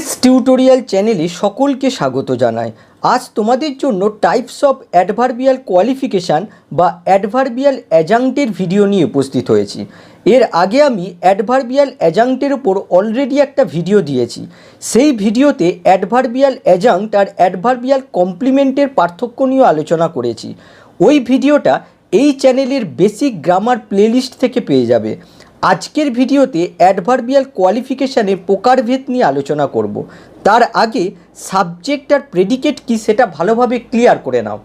S tutorial চ্যানেলে সকলকে স্বাগত জানাই। আজ তোমাদের জন্য টাইপস অফ অ্যাডভার্বিয়াল কোয়ালিফিকেশান বা অ্যাডভার্বিয়াল অ্যাজাংক্টের ভিডিও নিয়ে উপস্থিত হয়েছি। এর আগে আমি অ্যাডভার্বিয়াল অ্যাজাংক্টের ওপর অলরেডি একটা ভিডিও দিয়েছি। সেই ভিডিওতে অ্যাডভার্বিয়াল অ্যাজাংক্ট আর অ্যাডভার্বিয়াল কমপ্লিমেন্টের পার্থক্য নিয়ে আলোচনা করেছি। ওই ভিডিওটা এই চ্যানেলের বেসিক গ্রামার প্লেলিস্ট থেকে পেয়ে যাবে। আজকের ভিডিওতে অ্যাডভার্বিয়াল কোয়ালিফিকেশানের প্রকারভেদ নিয়ে আলোচনা করব। তার আগে সাবজেক্ট আর প্রেডিকেট কি সেটা ভালোভাবে ক্লিয়ার করে নাও।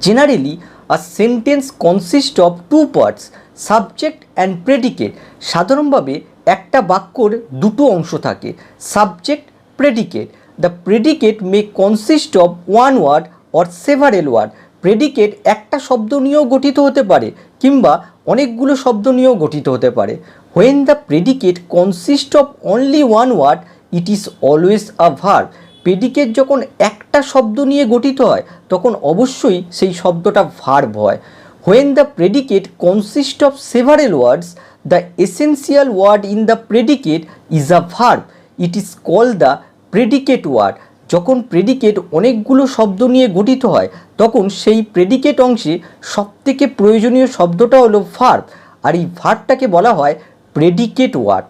Generally a sentence consist of two parts, subject and predicate. সাধারণভাবে একটা বাক্যর দুটো অংশ থাকে, subject, predicate. The predicate may consist of one word or several word. Predicate একটা শব্দ নিয়েও গঠিত হতে পারে কিংবা অনেকগুলো শব্দ নিয়েও গঠিত হতে পারে। When the predicate consist of only one word it is always a verb. Predicate যখন একটা শব্দ নিয়ে গঠিত হয় তখন অবশ্যই সেই শব্দটা ভার্ব হয়। When the predicate consist of several words the essential word in the predicate is a verb it is called the predicate word. যখন প্রেডিকেট অনেকগুলো শব্দ নিয়ে গঠিত হয় তখন সেই প্রেডিকেট অংশে সবথেকে প্রয়োজনীয় শব্দটা হলো ভার্ব, আর এই ভার্বটাকে বলা হয় প্রেডিকেট ওয়ার্ড।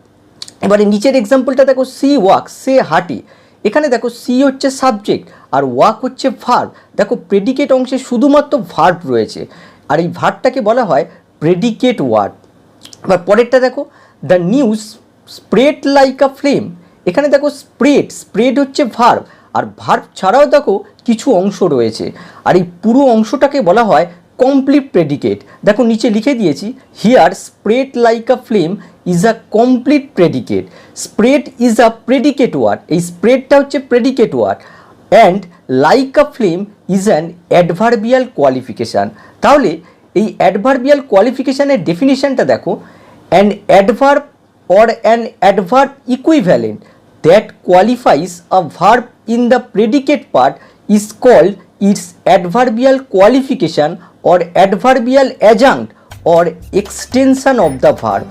এবারে নিচের এক্সাম্পলটা দেখো, সি ওয়াক, সে হাঁটে। এখানে দেখো সি হচ্ছে সাবজেক্ট আর ওয়াক হচ্ছে ভার্ব। দেখো প্রেডিকেট অংশে শুধুমাত্র ভার্ব রয়েছে আর এই ভার্বটাকে বলা হয় প্রেডিকেট ওয়ার্ড। এবার পরেরটা দেখো, the news spread like a flame. এখানে দেখো স্প্রেড হচ্ছে ভার্ব আর ভার্ব ছাড়াও দেখো কিছু অংশ রয়েছে আর এই পুরো অংশটাকে বলা হয় কমপ্লিট প্রেডিকেট। দেখো নিচে লিখে দিয়েছি, here spread like a flame is a complete predicate. Spread is a predicate word, এই স্প্রেডটা হচ্ছে predicate word and like a flame is an adverbial qualification. তাহলে এই অ্যাডভার্বিয়াল কোয়ালিফিকেশানের ডেফিনিশানটা দেখো, an adverb or an adverb equivalent that qualifies a verb in the predicate part is called its adverbial qualification or adverbial adjunct or extension of the verb.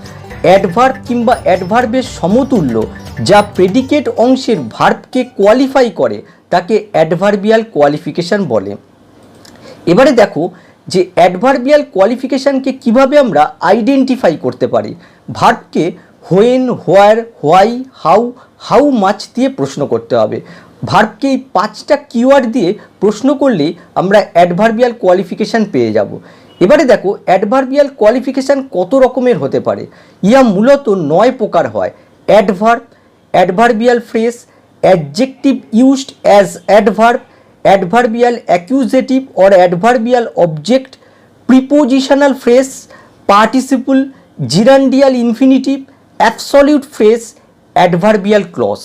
Adverb কিংবা অ্যাডভার্বের সমতুল্য যা predicate অংশের ভার্বকে qualify করে তাকে adverbial qualification বলে। এবারে দেখো যে অ্যাডভার্বিয়াল কোয়ালিফিকেশানকে কিভাবে আমরা আইডেন্টিফাই করতে পারি। ভার্বকে when, where, why, how much দিয়ে প্রশ্ন করতে হবে। ভার্বকে এই 5টা কিওয়ার্ড দিয়ে প্রশ্ন করলেই আমরা অ্যাডভার্বিয়াল কোয়ালিফিকেশান পেয়ে যাব। এবারে দেখো অ্যাডভার্বিয়াল কোয়ালিফিকেশান কত রকমের হতে পারে। ইহা মূলত 9 প্রকার হয়। Adverb, adverbial phrase, adjective used as adverb, adverbial accusative or adverbial object, prepositional phrase, participle, gerundial infinitive, absolute phrase, adverbial clause.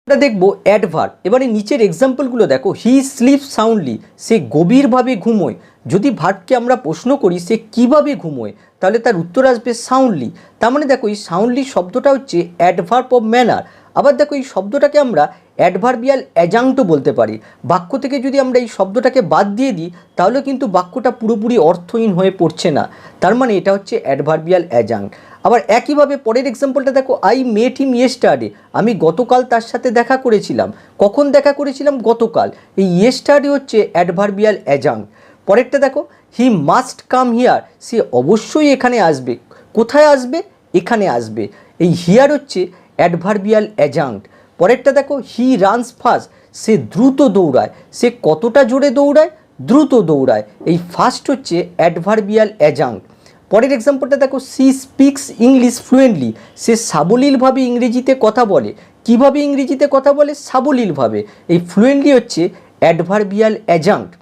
আমরা দেখবো অ্যাডভার্ব। এবারে নিচের এক্সাম্পলগুলো দেখো, হি স্লিপ সাউন্ডলি, সে গভীরভাবে ঘুমোয়। যদি ভার্বকে আমরা প্রশ্ন করি সে কিভাবে ঘুমোয় তাহলে তার উত্তর আসবে সাউন্ডলি। তার মানে দেখো এই সাউন্ডলি শব্দটা হচ্ছে অ্যাডভার্ব অফ ম্যানার। আবার দেখো এই শব্দটাকে আমরা অ্যাডভার্বিয়াল অ্যাজাংক্টও বলতে পারি। বাক্য থেকে যদি আমরা এই শব্দটাকে বাদ দিয়ে দিই তাহলে কিন্তু বাক্যটা পুরোপুরি অর্থহীন হয়ে পড়ছে না, তার মানে এটা হচ্ছে অ্যাডভার্বিয়াল অ্যাজাংক্ট। আবার একইভাবে পরের এক্সাম্পলটা দেখো, আই মেট হিম ইয়েস্টারডে, আমি গতকাল তার সাথে দেখা করেছিলাম। কখন দেখা করেছিলাম? গতকাল। এই ইয়েস্টারডে হচ্ছে অ্যাডভার্বিয়াল অ্যাজাংক্ট। পরেরটা দেখো, হি মাস্ট কাম হিয়ার, সে অবশ্যই এখানে আসবে। কোথায় আসবে? এখানে আসবে। এই হিয়ার হচ্ছে অ্যাডভার্বিয়াল অ্যাজাংক্ট। পরেরটা দেখো, হি রানস ফাস্ট, সে দ্রুত দৌড়ায়। সে কতটা জোরে দৌড়ায়? দ্রুত দৌড়ায়। এই ফাস্ট হচ্ছে অ্যাডভার্বিয়াল অ্যাজাংক্ট। পরের এক্সাম্পলটা দেখো, সি স্পিক্স ইংলিশ ফ্লুয়েন্টলি, সে সাবলীলভাবে ইংরেজিতে কথা বলে। কিভাবে ইংরেজিতে কথা বলে? সাবলীলভাবে। এই ফ্লুয়েন্টলি হচ্ছে অ্যাডভার্বিয়াল অ্যাজাংক্ট।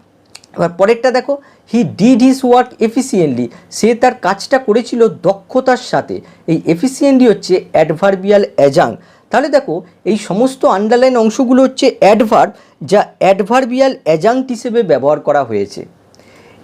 এবার পরেরটা দেখো, he did his work efficiently, সে তার কাজটা করেছিল দক্ষতার সাথে। এই এফিসিয়েন্টলি হচ্ছে অ্যাডভার্বিয়াল অ্যাজাংক্ট। তাহলে দেখো এই সমস্ত আন্ডারলাইন অংশগুলো হচ্ছে অ্যাডভার্ব যা অ্যাডভার্বিয়াল অ্যাজাংক্ট হিসেবে ব্যবহার করা হয়েছে।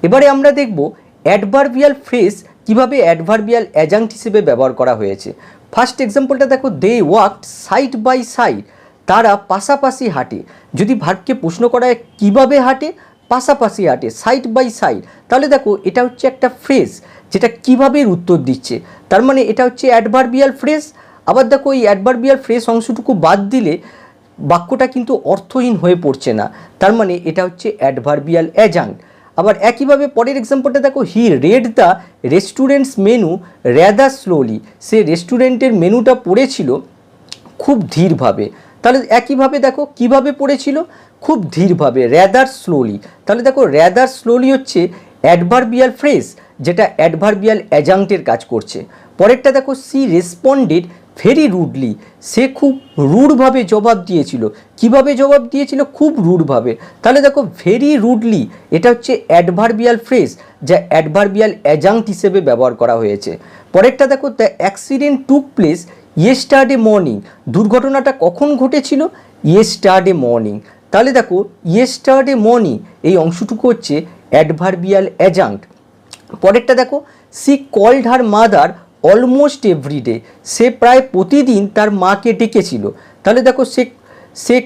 এবারে আমরা দেখব অ্যাডভার্বিয়াল ফ্রেজ কিভাবে অ্যাডভার্বিয়াল অ্যাজাংক্ট হিসেবে ব্যবহার করা হয়েছে। ফার্স্ট এক্সাম্পলটা দেখো, দে ওয়াকড সাইড বাই সাইড, তারা পাশাপাশি হাঁটে। যদি ভার্বকে প্রশ্ন করা হয় কীভাবে হাঁটে? পাশাপাশি হাঁটে, সাইড বাই সাইড। তাহলে দেখো এটা হচ্ছে একটা ফ্রেজ যেটা কীভাবে উত্তর দিচ্ছে, তার মানে এটা হচ্ছে অ্যাডভার্বিয়াল ফ্রেজ। আবার দেখো এই অ্যাডভার্বিয়াল ফ্রেজ অংশটুকু বাদ দিলে বাক্যটা কিন্তু অর্থহীন হয়ে পড়ছে না, তার মানে এটা হচ্ছে অ্যাডভার্বিয়াল অ্যাডজাঙ্ক্ট। আবার একইভাবে পরের এক্সাম্পলটা দেখো, he read the restaurant's menu rather slowly, সে রেস্টুরেন্টের মেনুটা পড়েছিল খুব ধীরভাবে। তাহলে একইভাবে দেখো কিভাবে পড়েছিল, খুব ধীরভাবে, র্যাদার স্লোলি। তাহলে দেখো র্যাদার স্লোলি হচ্ছে অ্যাডভার্বিয়াল ফ্রেজ, যেটা অ্যাডভার্বিয়াল অ্যাডজাঙ্ক্টের কাজ করছে। পরেরটা দেখো, সি রেসপন্ডেড ভেরি রুডলি, সে খুব রুডভাবে জবাব দিয়েছিল। কিভাবে জবাব দিয়েছিল, খুব রুডভাবে। তাহলে দেখো ভেরি রুডলি এটা হচ্ছে অ্যাডভার্বিয়াল ফ্রেজ, যা অ্যাডভার্বিয়াল অ্যাডজাঙ্ক্ট হিসেবে ব্যবহার করা হয়েছে। পরেরটা দেখো, the accident took place yesterday morning, দুর্ঘটনাটা কখন ঘটেছিল, ইয়েস্টারডে মর্নিং। তাহলে দেখো ইয়েস্টারডে মর্নিং এই অংশটুকু হচ্ছে অ্যাডভার্বিয়াল অ্যাডজাঙ্ক্ট। পরেরটা দেখো, she called her mother almost everyday, সে প্রায় প্রতিদিন তার মাকে ডেকেছিল। তাহলে দেখো সে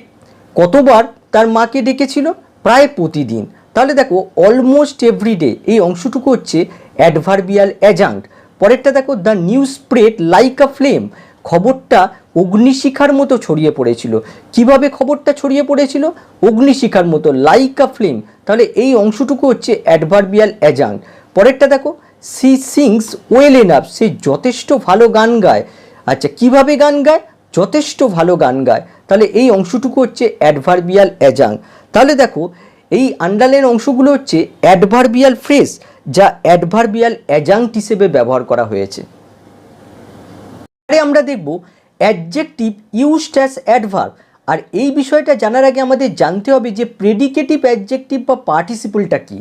কতবার তার মাকে ডেকেছিল, প্রায় প্রতিদিন। তাহলে দেখো অলমোস্ট এভরিডে এই অংশটুকু হচ্ছে অ্যাডভার্বিয়াল অ্যাডজাঙ্ক্ট। পরেরটা দেখো, the news spread like a flame, খবরটা অগ্নিশিখার মতো ছড়িয়ে পড়েছিল। কিভাবে খবরটা ছড়িয়ে পড়েছিল, অগ্নিশিখার মতো, লাইক আ ফ্লেম। তাহলে এই অংশটুকু হচ্ছে অ্যাডভার্বিয়াল অ্যাডজাঙ্ক্ট। পরেরটা দেখো, সি সিংস ওয়েল এনাফ, সে যথেষ্ট ভালো গান গায়। আচ্ছা, কিভাবে গান গায়, যথেষ্ট ভালো গান গায়। তাহলে এই অংশটুকু হচ্ছে অ্যাডভার্বিয়াল অ্যাডজাঙ্ক্ট। তাহলে দেখো এই আন্ডারলাইন অংশগুলো হচ্ছে অ্যাডভার্বিয়াল ফ্রেজ, যা অ্যাডভার্বিয়াল অ্যাডজাঙ্ক্ট হিসেবে ব্যবহার করা হয়েছে। আমরা দেখব অ্যাডজেক্টিভ ইউজড অ্যাজ অ্যাডভার্ব। আর এই বিষয়টা জানার আগে আমাদের জানতে হবে যে প্রেডিকেটিভ অ্যাডজেক্টিভ বা পার্টিসিপলটা কী।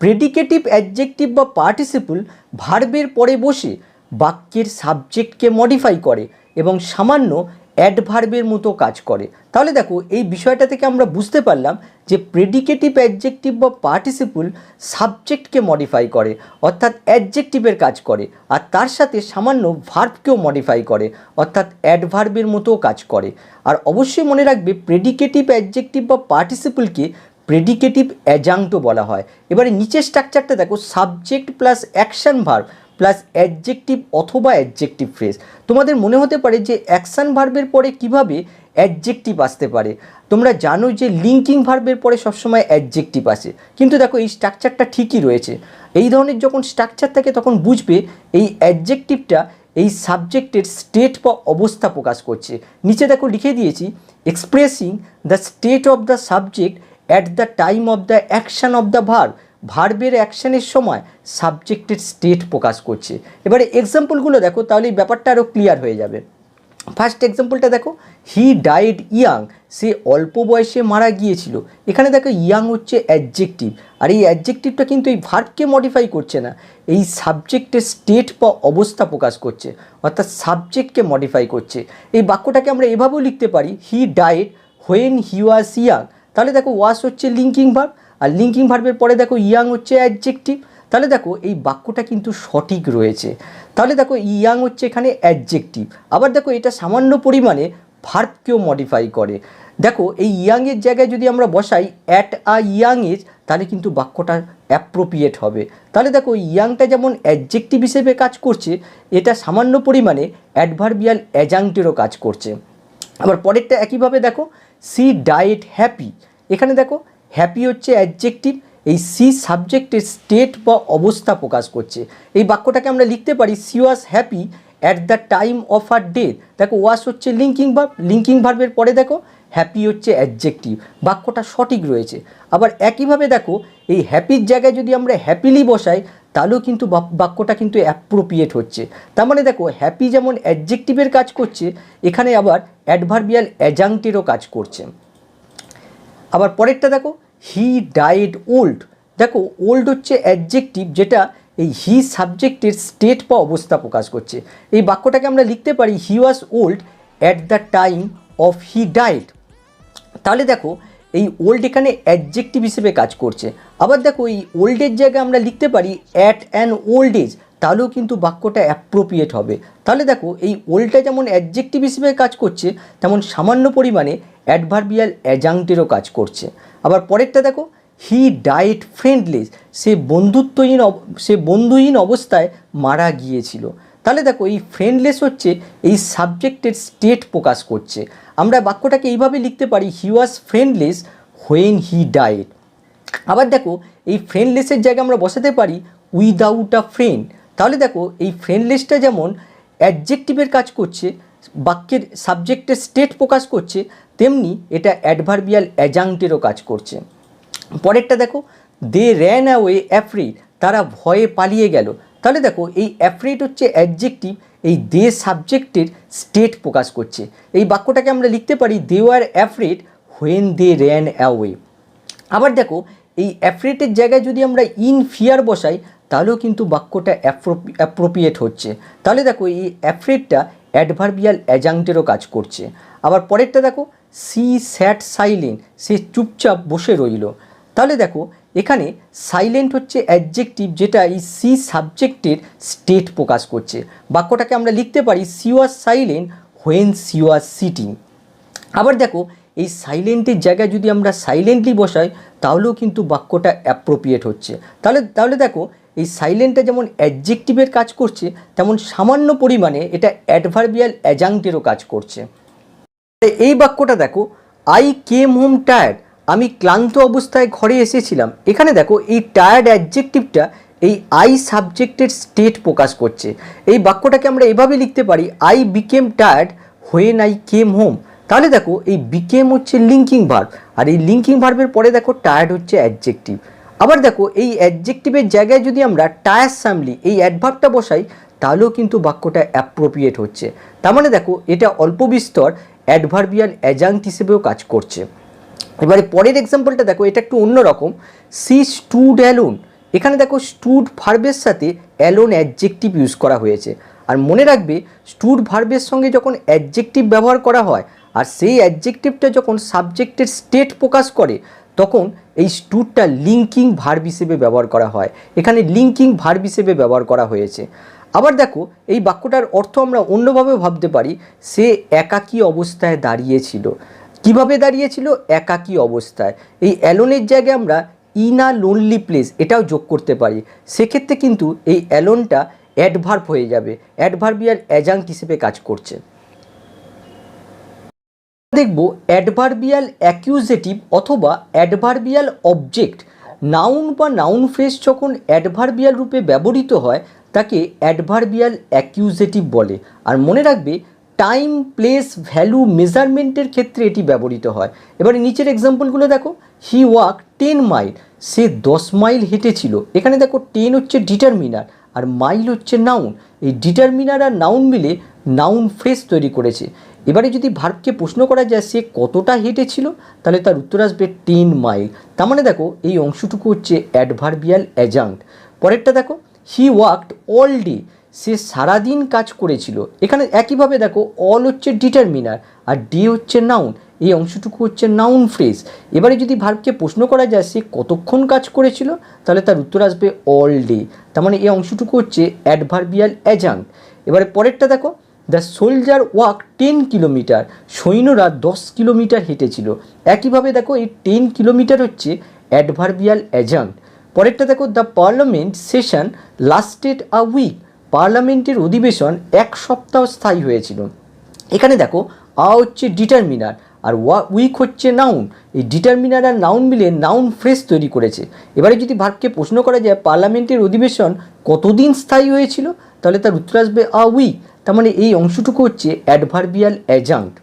প্রেডিকেটিভ অ্যাডজেক্টিভ বা পার্টিসিপল ভার্বের পরে বসে বাক্যের সাবজেক্টকে মডিফাই করে এবং সামান্য অ্যাডভার্বের মতো কাজ করে। তাহলে দেখো এই বিষয়টা থেকে আমরা বুঝতে পারলাম যে প্রেডিকেটিভ অ্যাডজেক্টিভ বা পার্টিসিপল সাবজেক্টকে মডিফাই করে, অর্থাৎ অ্যাডজেক্টিভের কাজ করে, আর তার সাথে সামান্য ভার্বকেও মডিফাই করে, অর্থাৎ অ্যাডভার্বের মতো কাজ করে। আর অবশ্যই মনে রাখবে প্রেডিকেটিভ অ্যাডজেক্টিভ বা পার্টিসিপলকে প্রেডিকেটিভ অ্যাডজাঙ্ক্টও বলা হয়। এবারে নিচের স্ট্রাকচারটা দেখো, subject plus action verb plus adjective অথবা অ্যাডজেক্টিভ ফ্রেজ। তোমাদের মনে হতে পারে যে অ্যাকশন ভার্বের পরে কিভাবে অ্যাডজেক্টিভ আসতে পারে। তোমরা জানো যে লিঙ্কিং ভার্বের পরে সবসময় অ্যাডজেক্টিভ আসে, কিন্তু দেখো এই স্ট্রাকচারটা ঠিকই রয়েছে। এই ধরনের যখন স্ট্রাকচার থাকে তখন বুঝবে এই অ্যাডজেক্টিভটা এই সাবজেক্টের স্টেট বা অবস্থা প্রকাশ করছে। নিচে দেখো লিখে দিয়েছি, expressing the state of the subject at the time of the action of the verb, ভার্বের অ্যাকশনের সময় সাবজেক্টের স্টেট প্রকাশ করছে। এবারে এক্সাম্পলগুলো দেখো, তাহলে এই ব্যাপারটা আরও ক্লিয়ার হয়ে যাবে। ফার্স্ট এক্সাম্পলটা দেখো, হি ডাইড ইয়াং, সে অল্প বয়সে মারা গিয়েছিল। এখানে দেখো ইয়াং হচ্ছে অ্যাডজেক্টিভ, আর এই অ্যাডজেক্টিভটা কিন্তু এই ভার্বকে মডিফাই করছে না, এই সাবজেক্টের স্টেট বা অবস্থা প্রকাশ করছে, অর্থাৎ সাবজেক্টকে মডিফাই করছে। এই বাক্যটাকে আমরা এভাবেও লিখতে পারি, he died when he was young. তাহলে দেখো ওয়াজ হচ্ছে লিঙ্কিং ভার্ব, আর লিঙ্কিং ভার্বের পরে দেখো ইয়াং হচ্ছে অ্যাডজেক্টিভ। তাহলে দেখো এই বাক্যটা কিন্তু সঠিক রয়েছে। তাহলে দেখো ইয়াং হচ্ছে এখানে অ্যাডজেক্টিভ। আবার দেখো এটা সামান্য পরিমাণে ভার্বকেও মডিফাই করে। দেখো এই ইয়াংয়ের জায়গায় যদি আমরা বসাই অ্যাট আ ইয়াং এজ, তাহলে কিন্তু বাক্যটা অ্যাপ্রোপ্রিয়েট হবে। তাহলে দেখো ইয়াংটা যেমন অ্যাডজেক্টিভ হিসেবে কাজ করছে, এটা সামান্য পরিমাণে অ্যাডভার্বিয়াল অ্যাডজাঙ্ক্টেরও কাজ করছে। আবার পরেরটা একইভাবে দেখো, সি ডায়েট হ্যাপি। এখানে দেখো হ্যাপি হচ্ছে অ্যাডজেক্টিভ, এই সি সাবজেক্টের স্টেট বা অবস্থা প্রকাশ করছে। এই বাক্যটাকে আমরা লিখতে পারি, she was happy at the time of her death. দেখো ওয়াজ হচ্ছে লিঙ্কিং ভার্ব, লিঙ্কিং ভার্বের পরে দেখো হ্যাপি হচ্ছে অ্যাডজেক্টিভ, বাক্যটা সঠিক রয়েছে। আবার একইভাবে দেখো এই হ্যাপির জায়গায় যদি আমরা হ্যাপিলি বসাই, তাহলেও কিন্তু বাক্যটা কিন্তু অ্যাপ্রোপ্রিয়েট হচ্ছে। তার মানে দেখো হ্যাপি যেমন অ্যাডজেক্টিভের কাজ করছে, এখানে আবার অ্যাডভার্বিয়াল অ্যাডজাঙ্ক্টেরও কাজ করছে। আবার পরেরটা দেখো, হি ডায়েড ওল্ড। দেখো ওল্ড হচ্ছে অ্যাডজেক্টিভ, যেটা এই হি সাবজেক্টের স্টেট বা অবস্থা প্রকাশ করছে। এই বাক্যটাকে আমরা লিখতে পারি, he was old at the time of he died. তাহলে দেখো এই ওল্ড এখানে অ্যাডজেক্টিভ হিসেবে কাজ করছে। আবার দেখো এই ওল্ডের জায়গায় আমরা লিখতে পারি অ্যাট অ্যান ওল্ড এজ, তাহলেও কিন্তু বাক্যটা অ্যাপ্রোপ্রিয়েট হবে। তাহলে দেখো এই ওল্ডটা যেমন অ্যাডজেক্টিভ হিসেবে কাজ করছে, তেমন সামান্য পরিমাণে অ্যাডভার্বিয়াল অ্যাডজাঙ্ক্টেরও কাজ করছে। আবার পরেরটা দেখো, হি ডায়েড ফ্রেন্ডলেস, সে বন্ধুহীন অবস্থায় মারা গিয়েছিল। তাহলে দেখো এই ফ্রেন্ডলেস হচ্ছে এই সাবজেক্টের স্টেট প্রকাশ করছে। আমরা বাক্যটাকে এইভাবে লিখতে পারি, he was friendless when he died. আবার দেখো এই ফ্রেন্ডলেসের জায়গায় আমরা বসাতে পারি উইদাউট আ ফ্রেন্ড। তাহলে দেখো এই ফ্রেন্ডলেসটা যেমন অ্যাডজেক্টিভের কাজ করছে, বাক্যের সাবজেক্টের স্টেট প্রকাশ করছে, তেমনি এটা অ্যাডভার্বিয়াল অ্যাডজাংক্টেরও কাজ করছে। পরেরটা দেখো, দে র্যান অ্যাওয়ে অ্যাফ্রেড, তারা ভয়ে পালিয়ে গেল। তাহলে দেখো এই অ্যাফ্রেড হচ্ছে অ্যাডজেক্টিভ, এই দে সাবজেক্টের স্টেট প্রকাশ করছে। এই বাক্যটাকে আমরা লিখতে পারি they were afraid when they ran away. আবার দেখো এই অ্যাফ্রেডের জায়গায় যদি আমরা ইন ফিয়ার বসাই তাহলেও কিন্তু বাক্যটা অ্যাপ্রোপ্রিয়েট হচ্ছে। তাহলে দেখো এই অ্যাফ্রেডটা অ্যাডভার্বিয়াল অ্যাডজাংক্টেরও কাজ করছে। আবার পরেরটা দেখো, সি স্যাট সাইলেন্ট, সে চুপচাপ বসে রইল। তাহলে দেখো এখানে সাইলেন্ট হচ্ছে অ্যাডজেক্টিভ, যেটা এই সি সাবজেক্টের স্টেট প্রকাশ করছে। বাক্যটাকে আমরা লিখতে পারি she was silent when she was sitting. আবার দেখো এই সাইলেন্টের জায়গায় যদি আমরা সাইলেন্টলি বসাই তাহলেও কিন্তু বাক্যটা অ্যাপ্রোপ্রিয়েট হচ্ছে। তাহলে দেখো এই সাইলেন্টটা যেমন অ্যাডজেক্টিভের কাজ করছে, তেমন সামান্য পরিমাণে এটা অ্যাডভার্বিয়াল অ্যাডজাংক্টেরও কাজ করছে। এই বাক্যটা দেখো, আই কেম হোম টায়ার্ড, আমি ক্লান্ত অবস্থায় ঘরে এসেছিলাম। এখানে দেখো এই টায়ার্ড অ্যাডজেক্টিভটা এই আই সাবজেক্টের স্টেট প্রকাশ করছে। এই বাক্যটাকে আমরা এভাবে লিখতে পারি, I became tired when I came home. তাহলে দেখো এই বিকেম হচ্ছে লিঙ্কিং ভার্ব, আর এই লিঙ্কিং ভার্বের পরে দেখো টায়ার্ড হচ্ছে অ্যাডজেক্টিভ। আবার দেখো এই অ্যাডজেক্টিভের জায়গায় যদি আমরা টায়ারসামলি এই অ্যাডভার্বটা বসাই তাহলেও কিন্তু বাক্যটা অ্যাপ্রোপ্রিয়েট হচ্ছে। তার মানে দেখো এটা অল্প বিস্তর অ্যাডভার্বিয়াল অ্যাডজাংক্ট হিসেবেও কাজ করছে। এবারে পরের এক্সাম্পলটা দেখো, এটা একটু অন্যরকম। সি স্টুড অ্যালোন, এখানে দেখো স্টুড ভার্বের সাথে অ্যালোন অ্যাডজেক্টিভ ইউজ করা হয়েছে। আর মনে রাখবে স্টুড ভার্বের সঙ্গে যখন অ্যাডজেক্টিভ ব্যবহার করা হয় আর সেই অ্যাডজেক্টিভটা যখন সাবজেক্টের স্টেট প্রকাশ করে তখন এই স্টুডটা লিঙ্কিং ভার্ব হিসেবে ব্যবহার করা হয়। এখানে লিঙ্কিং ভার্ব হিসেবে ব্যবহার করা হয়েছে। আবার দেখো এই বাক্যটার অর্থ আমরা অন্যভাবে ভাবতে পারি, সে একাকী অবস্থায় দাঁড়িয়েছিল। কিভাবে দাঁড়িয়েছিল? একাকী অবস্থায়। এই অ্যালোনের জায়গায় আমরা ইন আ লোনলি প্লেস এটাও যোগ করতে পারি। সেক্ষেত্রে কিন্তু এই অ্যালোনটা অ্যাডভার্ব হয়ে যাবে, অ্যাডভার্বিয়াল অ্যাডজাংক্ট হিসেবে কাজ করছে। দেখব অ্যাডভার্বিয়াল অ্যাকিউজেটিভ অথবা অ্যাডভার্বিয়াল অবজেক্ট। নাউন বা নাউন ফ্রেজ যখন অ্যাডভার্বিয়াল রূপে ব্যবহৃত হয় তাকে অ্যাডভার্বিয়াল অ্যাকিউজেটিভ বলে। আর মনে রাখবে টাইম, প্লেস, ভ্যালু, মেজারমেন্টের ক্ষেত্রে এটি ব্যবহৃত হয়। এবারে নিচের এক্সাম্পলগুলো দেখো, হি ওয়াক 10 মাইল, সে 10 মাইল হেঁটেছিল। এখানে দেখো 10 হচ্ছে ডিটারমিনার আর মাইল হচ্ছে নাউন। এই ডিটারমিনার আর নাউন মিলে নাউন ফ্রেজ তৈরি করেছে। এবারে যদি ভার্বকে প্রশ্ন করা যায় সে কতটা হেঁটেছিল, তাহলে তার উত্তর আসবে 10 মাইল। তার মানে দেখো এই অংশটুকু হচ্ছে অ্যাডভার্বিয়াল অ্যাডজাংক্ট। পরেরটা দেখো, হি ওয়ার্কড অল ডে, সে সারাদিন কাজ করেছিল। এখানে একইভাবে দেখো অল হচ্ছে ডিটারমিনার আর ডে হচ্ছে নাউন, এই অংশটুকু হচ্ছে নাউন ফ্রেজ। এবারে যদি ভার্বকে প্রশ্ন করা যায় সে কতক্ষণ কাজ করেছিল, তাহলে তার উত্তর আসবে অল ডে। তার মানে এই অংশটুকু হচ্ছে অ্যাডভার্বিয়াল অ্যাডজাংক্ট। এবারে পরেরটা দেখো, দ্য সোলজার ওয়াক 10 কিলোমিটার, সৈন্যরা 10 কিলোমিটার হেঁটেছিল। একইভাবে দেখো এই 10 কিলোমিটার হচ্ছে অ্যাডভার্বিয়াল অ্যাডজাংক্ট। পরেরটা দেখো, the parliament session lasted a week, পার্লামেন্টের অধিবেশন 1 সপ্তাহ স্থায়ী হয়েছিল। এখানে দেখো আ হচ্ছে ডিটারমিনার আর উইক হচ্ছে নাউন, এই ডিটারমিনার আর নাউন মিলে নাউন ফ্রেজ তৈরি করেছে। এবারে যদি ভার্বকে প্রশ্ন করা যায় পার্লামেন্টের অধিবেশন কতদিন স্থায়ী হয়েছিল, তাহলে তার উত্তর আসবে আ উইক। তার মানে এই অংশটুকু হচ্ছে অ্যাডভার্বিয়াল অ্যাডজাংক্ট।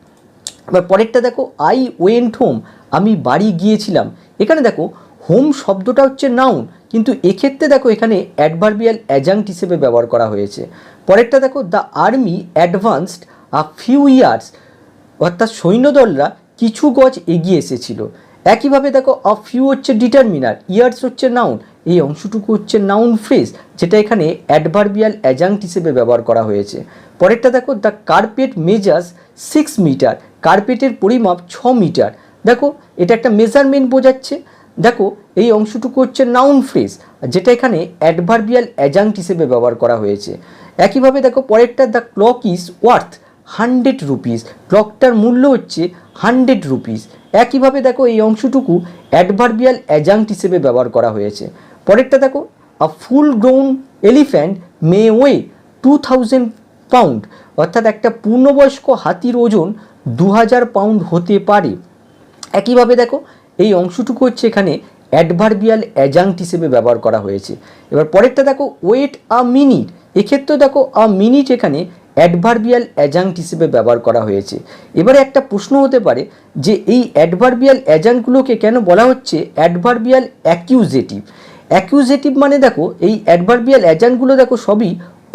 এবার পরেরটা দেখো, আই ওয়েন্ট হোম, আমি বাড়ি গিয়েছিলাম। এখানে দেখো হোম শব্দটা হচ্ছে নাউন, কিন্তু এক্ষেত্রে দেখো এখানে অ্যাডভার্বিয়াল অ্যাডজাংক্ট হিসেবে ব্যবহার করা হয়েছে। পরেরটা দেখো, the army advanced a few years, অর্থাৎ সৈন্যদলরা কিছু গজ এগিয়ে এসেছিল। একইভাবে দেখো আ ফিউ হচ্ছে ডিটারমিনার, ইয়ার্স হচ্ছে নাউন, এই অংশটুকু হচ্ছে নাউন ফ্রেজ, যেটা এখানে অ্যাডভার্বিয়াল অ্যাডজাংক্ট হিসেবে ব্যবহার করা হয়েছে। পরেরটা দেখো, দ্য কার্পেট মেজার্স 6 মিটার, কার্পেটের পরিমাপ 6 মিটার। দেখো এটা একটা মেজারমেন্ট বোঝাচ্ছে। দেখো এই অংশটুকু হচ্ছে নাউন ফ্রেজ, যেটা এখানে অ্যাডভার্বিয়াল অ্যাডজাংক্ট হিসেবে ব্যবহার করা হয়েছে। একইভাবে দেখো পরেরটা, the clock is worth 100 rupees, ক্লকটার মূল্য হচ্ছে 100 রুপিস। একইভাবে দেখো এই অংশটুকু অ্যাডভার্বিয়াল অ্যাডজাংক্ট হিসেবে ব্যবহার করা হয়েছে। পরেরটা দেখো, আ ফুল গ্রোন এলিফ্যান্ট মে ওয়ে 2000 পাউন্ড, অর্থাৎ একটা পূর্ণবয়স্ক হাতির ওজন 2000 পাউন্ড হতে পারে। একইভাবে দেখো এই অংশটুকু হচ্ছে এখানে অ্যাডভার্বিয়াল অ্যাডজাংক্ট হিসেবে ব্যবহার করা হয়েছে। এবার পরেরটা দেখো ওয়েট আ মিনিট, এক্ষেত্রে দেখো আ মিনিট এখানে অ্যাডভার্বিয়াল অ্যাডজাংক্ট হিসেবে ব্যবহার করা হয়েছে। এবারে একটা প্রশ্ন হতে পারে যে এই অ্যাডভার্বিয়াল অ্যাডজাংক্টগুলোকে কেন বলা হচ্ছে অ্যাডভার্বিয়াল অ্যাকিউজেটিভ। অ্যাকিউজেটিভ মানে দেখো এই অ্যাডভার্বিয়াল অ্যাডজাংক্টগুলো দেখো সবই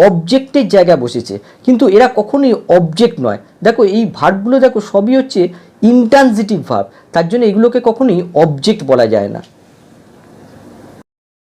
অবজেক্টের জায়গায় বসেছে, কিন্তু এরা কখনোই অবজেক্ট নয়। দেখো এই ভার্বগুলো দেখো সবই হচ্ছে ইন্ট্রানজিটিভ ভার্ব, তার জন্য এগুলোকে কখনোই অবজেক্ট বলা যায় না।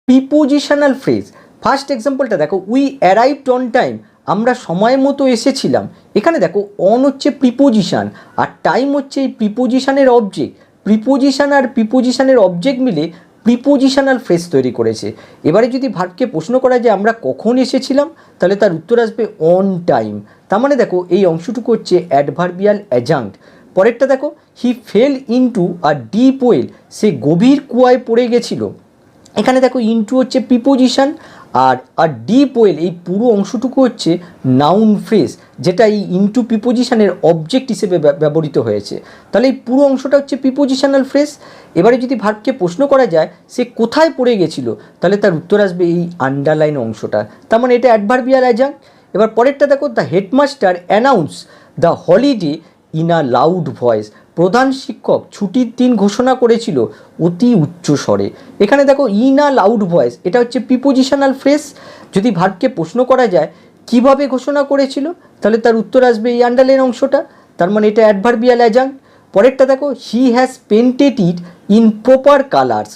প্রিপোজিশনাল ফ্রেজ, ফার্স্ট এক্সাম্পলটা দেখো উই অ্যারাইভড অন টাইম, আমরা সময় মতো এসেছিলাম। এখানে দেখো অন হচ্ছে প্রিপোজিশন আর টাইম হচ্ছে এই প্রিপোজিশনের অবজেক্ট। প্রিপোজিশন আর প্রিপোজিশনের অবজেক্ট মিলে প্রিপোজিশনাল ফ্রেজ তৈরি করেছে। এবারে যদি ভার্বকে প্রশ্ন করা যায় আমরা কখন এসেছিলাম, তাহলে তার উত্তর আসবে অন টাইম। তার মানে দেখো এই অংশটুকু হচ্ছে অ্যাডভার্বিয়াল অ্যাডজাংক্ট। পরেরটা দেখো he fell into a deep well, সে গভীর কুয়ায় পড়ে গেছিল। এখানে দেখো ইনটু হচ্ছে প্রিপোজিশন আর ডিপ ওয়েল এই পুরো অংশটুকু হচ্ছে নাউন ফ্রেজ, যেটা এই ইনটু প্রিপোজিশনের অবজেক্ট হিসেবে ব্যবহৃত হয়েছে। তাহলে এই পুরো অংশটা হচ্ছে প্রিপোজিশনাল ফ্রেজ। এবারে যদি ভার্বকে প্রশ্ন করা যায় সে কোথায় পড়ে গেছিল, তাহলে তার উত্তর আসবে এই আন্ডারলাইন অংশটা। তার মানে এটা অ্যাডভার্বিয়াল অ্যাডজাংক্ট। এবার পরেরটা দেখো the headmaster announce the holiday in a loud voice, প্রধান শিক্ষক ছুটির দিন ঘোষণা করেছিল অতি উচ্চ স্বরে। এখানে দেখো ইন আ লাউড ভয়েস এটা হচ্ছে প্রিপোজিশনাল ফ্রেজ। যদি ভার্বকে প্রশ্ন করা যায় কিভাবে ঘোষণা করেছিল, তাহলে তার উত্তর আসবে এই আন্ডারলাইন অংশটা। তার মানে এটা অ্যাডভার্বিয়াল অ্যাডজাংক্ট। পরেরটা দেখো he has painted it in proper colours,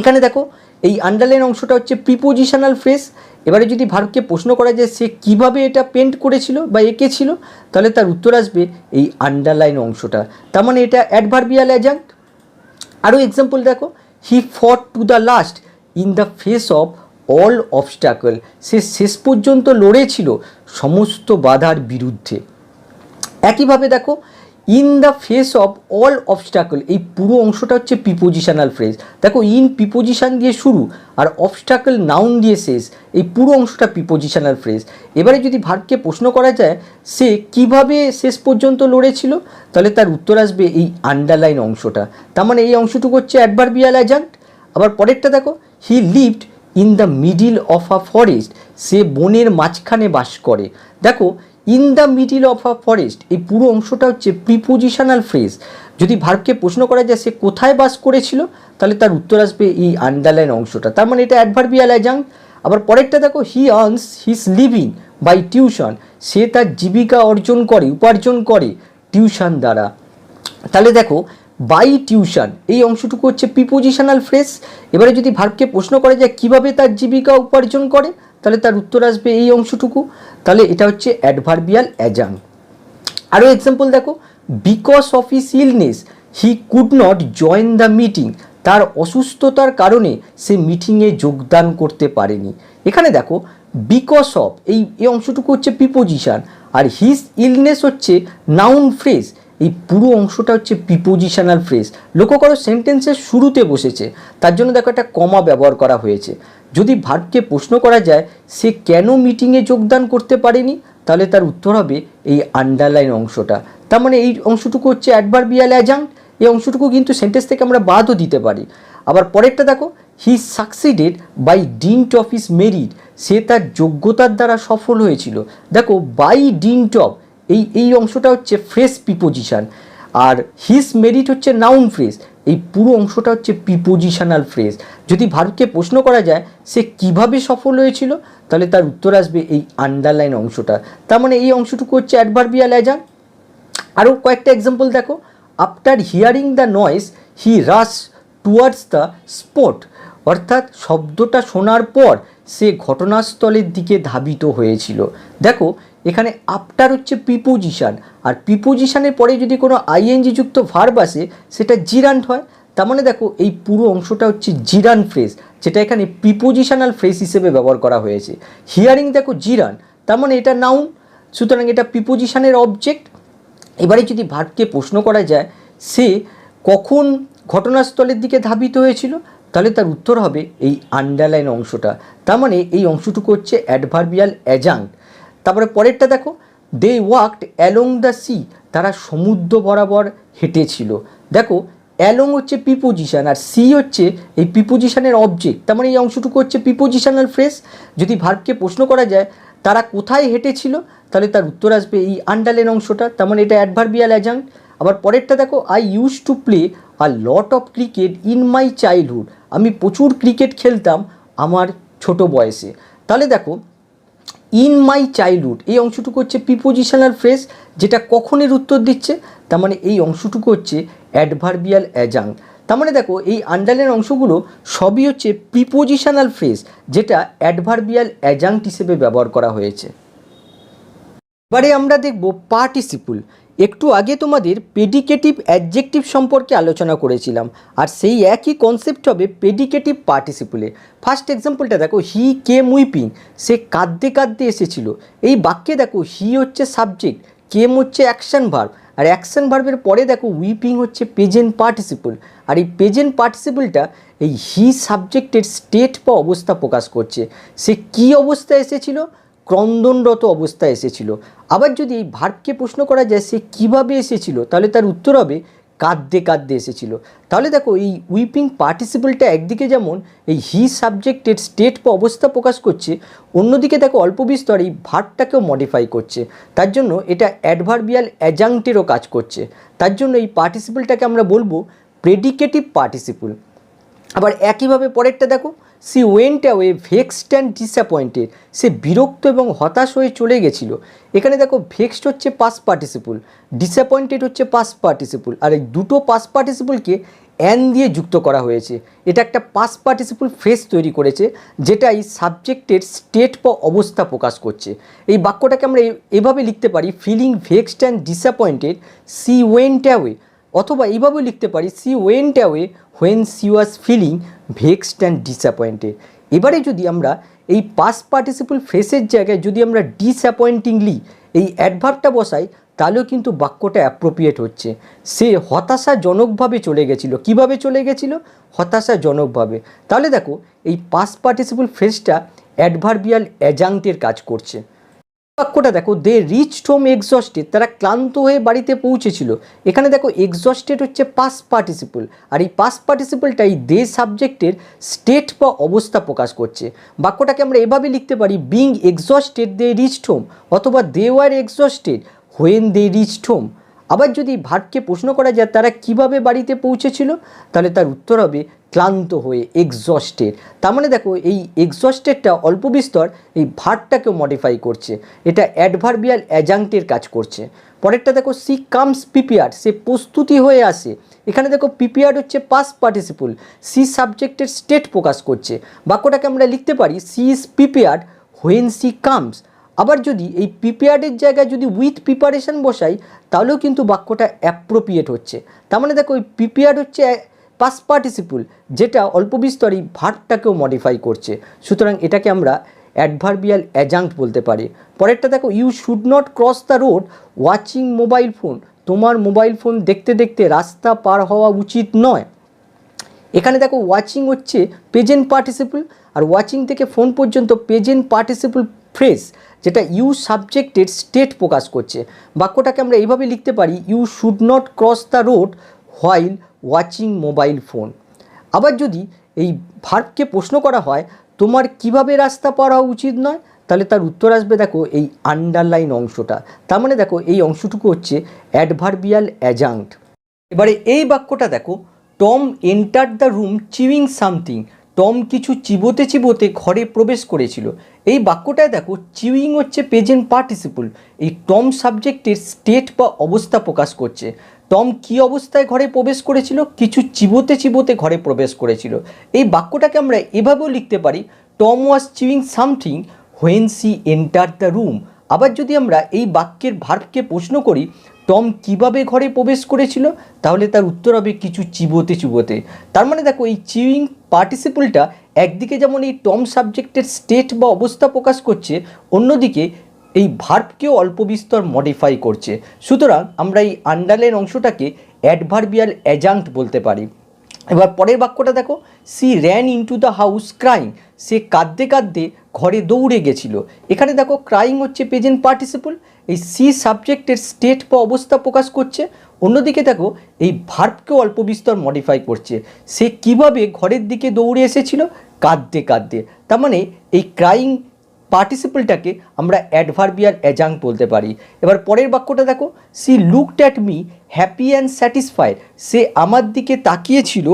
এখানে দেখো এই আন্ডারলাইন অংশটা হচ্ছে প্রিপোজিশনাল ফ্রেজ। এবারে যদি ভার্বকে প্রশ্ন করা যায় সে কিভাবে এটা পেন্ট করেছিল বা এঁকেছিল, তাহলে তার উত্তর আসবে এই আন্ডারলাইন অংশটা। তার মানে এটা অ্যাডভার্বিয়াল অ্যাডজাংক্ট। আরও এক্সাম্পল দেখো he fought to the last in the face of all obstacle, সে শেষ পর্যন্ত লড়েছিল সমস্ত বাধার বিরুদ্ধে। একইভাবে দেখো in the face of all obstacle এই পুরো অংশটা হচ্ছে প্রিপোজিশনাল ফ্রেজ। দেখো ইন প্রিপোজিশন দিয়ে শুরু আর অবস্টাকল নাউন দিয়ে শেষ, এই পুরো অংশটা প্রিপোজিশনাল ফ্রেজ। এবারে যদি ভার্বকে প্রশ্ন করা যায় সে কিভাবে শেষ পর্যন্ত লড়েছিল, তাহলে তার উত্তর আসবে এই আন্ডারলাইন অংশটা। তার মানে এই অংশটুকু হচ্ছে অ্যাডভার্বিয়াল অ্যাডজাংক্ট। আবার পরেরটা দেখো he lived in the middle of a forest, সে বনের মাঝখানে বাস করে। দেখো in the middle of a forest এই পুরো অংশটা হচ্ছে প্রিপোজিশনাল ফ্রেজ। যদি ভার্বকে প্রশ্ন করা যায় সে কোথায় বাস করেছিল, তাহলে তার উত্তর আসবে এই আন্ডারলাইন অংশটা। তার মানে এটা অ্যাডভার্বিয়াল অ্যাডজাংক্ট। আবার পরেরটা দেখো he earns his living by tuition, সে তার জীবিকা উপার্জন করে টিউশন দ্বারা। তাহলে দেখো বাই টিউশন এই অংশটুকু হচ্ছে প্রিপোজিশনাল ফ্রেজ। এবারে যদি ভার্বকে প্রশ্ন করা যায় কিভাবে তার জীবিকা উপার্জন করে, তাহলে তার উত্তর আসবে এই অংশটুকু। তাহলে এটা হচ্ছে অ্যাডভার্বিয়াল অ্যাডজাংক্ট। আরও এক্সাম্পল দেখো because of his illness he could not join the meeting, তার অসুস্থতার কারণে সে মিটিংয়ে যোগদান করতে পারেনি। এখানে দেখো বিকজ অফ এই অংশটুকু হচ্ছে প্রিপোজিশন আর হিজ ইলনেস হচ্ছে নাউন ফ্রেজ, এই পুরো অংশটা হচ্ছে প্রিপোজিশনাল ফ্রেজ। লক্ষ্য করো সেন্টেন্সের শুরুতে বসেছে, তার জন্য দেখো একটা কমা ব্যবহার করা হয়েছে। যদি ভার্বকে প্রশ্ন করা যায় সে কেন মিটিংয়ে যোগদান করতে পারেনি, তাহলে তার উত্তর হবে এই আন্ডারলাইন অংশটা। তার মানে এই অংশটুকু হচ্ছে অ্যাডভার্বিয়াল অ্যাডজাংক্ট। এই অংশটুকু কিন্তু সেন্টেন্স থেকে আমরা বাদও দিতে পারি। আবার পরেরটা দেখো he succeeded by dint of his merit, সে তার যোগ্যতার দ্বারা সফল হয়েছিল। দেখো বাই ডিন্ট অফ এই অংশটা হচ্ছে ফ্রেজ প্রিপোজিশন আর হিজ মেরিট হচ্ছে নাউন ফ্রেজ, এই পুরো অংশটা হচ্ছে প্রিপোজিশনাল ফ্রেজ। যদি ভার্বকে প্রশ্ন করা যায় সে কিভাবে সফল হয়েছিল, তাহলে তার উত্তর আসবে এই আন্ডারলাইন অংশটা। তার মানে এই অংশটুকু হচ্ছে অ্যাডভার্বিয়াল অ্যাডজাংক্ট। আরও কয়েকটা এক্সাম্পল দেখো after hearing the noise he rush towards the spot, অর্থাৎ শব্দটা শোনার পর সে ঘটনাস্থলের দিকে ধাবিত হয়েছিল। দেখো এখানে আফটার হচ্ছে প্রিপোজিশন আর প্রিপোজিশনের পরে যদি কোনো আইএনজি যুক্ত ভার্ব আসে সেটা জিরান্ট হয়। তার মানে দেখো এই পুরো অংশটা হচ্ছে জিরান ফ্রেজ, যেটা এখানে প্রিপোজিশনাল ফ্রেজ হিসেবে ব্যবহার করা হয়েছে। হিয়ারিং দেখো জিরান, তার মানে এটা নাউন, সুতরাং এটা প্রিপোজিশনের অবজেক্ট। এবারে যদি ভার্বকে প্রশ্ন করা যায় সে কখন ঘটনাস্থলের দিকে ধাবিত হয়েছিল, তাহলে তার উত্তর হবে এই আন্ডারলাইন অংশটা। তার মানে এই অংশটুকু হচ্ছে অ্যাডভার্বিয়াল অ্যাডজাংক্ট। তারপরে পরেরটা দেখো, দে ওয়াকড অ্যালং দ্য সি, তারা সমুদ্র বরাবর হেঁটেছিল। দেখো অ্যালং হচ্ছে প্রিপোজিশন আর সি হচ্ছে এই প্রিপোজিশনের অবজেক্ট, তার মানে এই অংশটুকু হচ্ছে প্রিপোজিশনাল ফ্রেজ। যদি ভার্বকে প্রশ্ন করা যায় তারা কোথায় হেঁটেছিল, তাহলে তার উত্তর আসবে এই আন্ডারলাইন অংশটা, তার মানে এটা অ্যাডভার্বিয়াল অ্যাডজাংক্ট। আবার পরেরটা দেখো, I use to play a lot of cricket in my childhood, আমি প্রচুর ক্রিকেট খেলতাম আমার ছোট বয়সে। তাহলে দেখো ইন মাই চাইল্ডহুড এই অংশটুকু হচ্ছে প্রিপোজিশনাল ফ্রেজ, যেটা কখনের উত্তর দিচ্ছে, তার মানে এই অংশটুকু হচ্ছে অ্যাডভার্বিয়াল অ্যাডজাংক্ট। তার মানে দেখো এই আন্ডারলাইন অংশগুলো সবই হচ্ছে প্রিপোজিশনাল ফ্রেজ, যেটা অ্যাডভার্বিয়াল অ্যাডজাংক্ট হিসেবে ব্যবহার করা হয়েছে। এবারে আমরা দেখব পার্টিসিপল। একটু আগে তোমাদের প্রেডিকেটিভ অ্যাডজেক্টিভ সম্পর্কে আলোচনা করেছিলাম, আর সেই একই কনসেপ্ট হবে প্রেডিকেটিভ পার্টিসিপলে। ফার্স্ট এক্সাম্পলটা দেখো, হি কেম উইপিং, সে কাঁদতে কাঁদতে এসেছিল। এই বাক্যে দেখো হি হচ্ছে সাবজেক্ট, কেম হচ্ছে অ্যাকশন ভার্ব, আর অ্যাকশন ভার্বের পরে দেখো উইপিং হচ্ছে প্রেজেন্ট পার্টিসিপল। আর এই প্রেজেন্ট পার্টিসিপলটা এই হি সাবজেক্টের স্টেট বা অবস্থা প্রকাশ করছে। সে কী অবস্থায় এসেছিল? ক্রন্দনরত অবস্থায় এসেছিল। আবার যদি এই ভার্বকে প্রশ্ন করা যায় সে কীভাবে এসেছিল, তাহলে তার উত্তর হবে কাঁদতে কাঁদতে এসেছিল। তাহলে দেখো এই উইপিং পার্টিসিপলটা একদিকে যেমন এই হি সাবজেক্টের স্টেট বা অবস্থা প্রকাশ করছে, অন্যদিকে দেখো অল্প বিস্তর এই ভার্বটাকেও মডিফাই করছে, তার জন্য এটা অ্যাডভার্বিয়াল অ্যাডজাংক্টেরও কাজ করছে। তার জন্য এই পার্টিসিপলটাকে আমরা বলবো প্রেডিকেটিভ পার্টিসিপল। আবার একইভাবে পরেরটা দেখো, she went away vexed and disappointed, সে বিরক্ত এবং হতাশ হয়ে চলে গেছিলো। এখানে দেখো ভেক্সড হচ্ছে পাস্ট পার্টিসিপল, ডিসঅ্যাপয়েন্টেড হচ্ছে পাস্ট পার্টিসিপল, আর এই দুটো পাস্ট পার্টিসিপলকে অ্যান দিয়ে যুক্ত করা হয়েছে। এটা একটা পাস্ট পার্টিসিপল ফ্রেজ তৈরি করেছে, যেটা এই সাবজেক্টের স্টেট বা অবস্থা প্রকাশ করছে। এই বাক্যটাকে আমরা এভাবে লিখতে পারি, feeling vexed and disappointed she went away, অথবা এইভাবেও লিখতে পারি, she went away when she was feeling vexed and disappointed. এবারে যদি আমরা এই পাস্ট পার্টিসিপল ফ্রেজের জায়গায় যদি আমরা ডিসঅ্যাপয়েন্টিংলি এই অ্যাডভার্বটা বসাই, তাহলেও কিন্তু বাক্যটা অ্যাপ্রোপ্রিয়েট হচ্ছে। সে হতাশাজনকভাবে চলে গেছিলো। কিভাবে চলে গেছিলো? হতাশাজনকভাবে। তাহলে দেখো এই পাস্ট পার্টিসিপল ফ্রেজটা অ্যাডভার্বিয়াল অ্যাডজাংক্টের কাজ করছে। বাক্যটা দেখো, দে রিচড হোম এক্সস্টেড, তারা ক্লান্ত হয়ে বাড়িতে পৌঁছেছিল। এখানে দেখো এক্সস্টেড হচ্ছে পাস্ট পার্টিসিপল, আর এই পাস্ট পার্টিসিপলটাই দে সাবজেক্টের স্টেট বা অবস্থা প্রকাশ করছে। বাক্যটাকে আমরা এভাবে লিখতে পারি, being exhausted they reached home, অথবা they were exhausted when they reached home. আবার যদি ভার্বকে প্রশ্ন করা যায় তারা কিভাবে বাড়িতে পৌঁছেছিল, তাহলে তার উত্তর হবে ক্লান্ত হয়ে, এক্সস্টেড। তার মানে দেখো এই এক্সস্টেডটা অল্প বিস্তর এই ভার্বটাকেও মডিফাই করছে, এটা অ্যাডভার্বিয়াল অ্যাডজাংক্টের কাজ করছে। পরেরটা দেখো, সি কামস প্রিপেয়ার্ড, সে প্রস্তুতি হয়ে আসে। এখানে দেখো প্রিপেয়ার্ড হচ্ছে পাস্ট পার্টিসিপল, সি সাবজেক্টের স্টেট প্রকাশ করছে। বাক্যটাকে আমরা লিখতে পারি, she is prepared when she comes. আবার যদি এই প্রিপেয়ার্ডের জায়গায় যদি উইথ প্রিপারেশন বসাই, তাহলেও কিন্তু বাক্যটা অ্যাপ্রোপ্রিয়েট হচ্ছে। তার মানে দেখো ওই প্রিপেয়ার্ড হচ্ছে পাস্ট পার্টিসিপল, যেটা অল্প বিস্তর এই ভার্বটাকেও মডিফাই করছে। সুতরাং এটাকে আমরা অ্যাডভার্বিয়াল অ্যাডজাংক্ট বলতে পারি। পরেরটা দেখো, you should not cross the road watching mobile phone, তোমার মোবাইল ফোন দেখতে দেখতে রাস্তা পার হওয়া উচিত নয়। এখানে দেখো ওয়াচিং হচ্ছে প্রেজেন্ট পার্টিসিপল, আর ওয়াচিং থেকে ফোন পর্যন্ত প্রেজেন্ট পার্টিসিপল ফ্রেজ, যেটা ইউ সাবজেক্টের স্টেট প্রকাশ করছে। বাক্যটাকে আমরা এইভাবে লিখতে পারি, you should not cross the road while watching mobile phone. আবার যদি এই ভার্বকে প্রশ্ন করা হয় তোমার কিভাবে রাস্তা পার হওয়া উচিত নয়, তাহলে তার উত্তর আসবে দেখো এই আন্ডারলাইন অংশটা। তার মানে দেখো এই অংশটুকু হচ্ছে অ্যাডভার্বিয়াল অ্যাডজাংক্ট। এবারে এই বাক্যটা দেখো, Tom entered the room chewing something, Tom কিছু চিবোতে চিবোতে ঘরে প্রবেশ করেছিল। এই বাক্যটায় দেখো চিউইং হচ্ছে প্রেজেন্ট পার্টিসিপল, এই টম সাবজেক্টের স্টেট বা অবস্থা প্রকাশ করছে। টম কী অবস্থায় ঘরে প্রবেশ করেছিল? কিছু চিবোতে চিবোতে ঘরে প্রবেশ করেছিল। এই বাক্যটাকে আমরা এভাবেও লিখতে পারি, Tom was chewing something when she entered the room. আবার যদি আমরা এই বাক্যের ভার্বকে প্রশ্ন করি টম কিভাবে ঘরে প্রবেশ করেছিল, তাহলে তার উত্তর হবে কিছু চিবোতে চিবোতে। তার মানে দেখো এই চিউইং পার্টিসিপলটা একদিকে যেমন এই টম সাবজেক্টের স্টেট বা অবস্থা প্রকাশ করছে, অন্যদিকে এই ভার্বকেও অল্প বিস্তর মডিফাই করছে। সুতরাং আমরা এই আন্ডারলাইন অংশটাকে অ্যাডভার্বিয়াল অ্যাডজাংক্ট বলতে পারি। এবার পরের বাক্যটা দেখো, she ran into the house crying, সে কাঁদতে কাঁদতে ঘরে দৌড়ে গেছিল। এখানে দেখো ক্রাইং হচ্ছে প্রেজেন্ট পার্টিসিপল, এই সি সাবজেক্টের স্টেট বা অবস্থা প্রকাশ করছে। অন্যদিকে দেখো এই ভার্বকেও অল্প বিস্তর মডিফাই করছে, সে কিভাবে ঘরের দিকে দৌড়ে এসেছিল, কাঁদতে কাঁদতে। তার মানে এই ক্রাইং পার্টিসিপলটাকে আমরা অ্যাডভার্বিয়াল অ্যাজাঙ্ক বলতে পারি। এবার পরের বাক্যটা দেখো, she looked at me happy and satisfied, সে আমার দিকে তাকিয়েছিল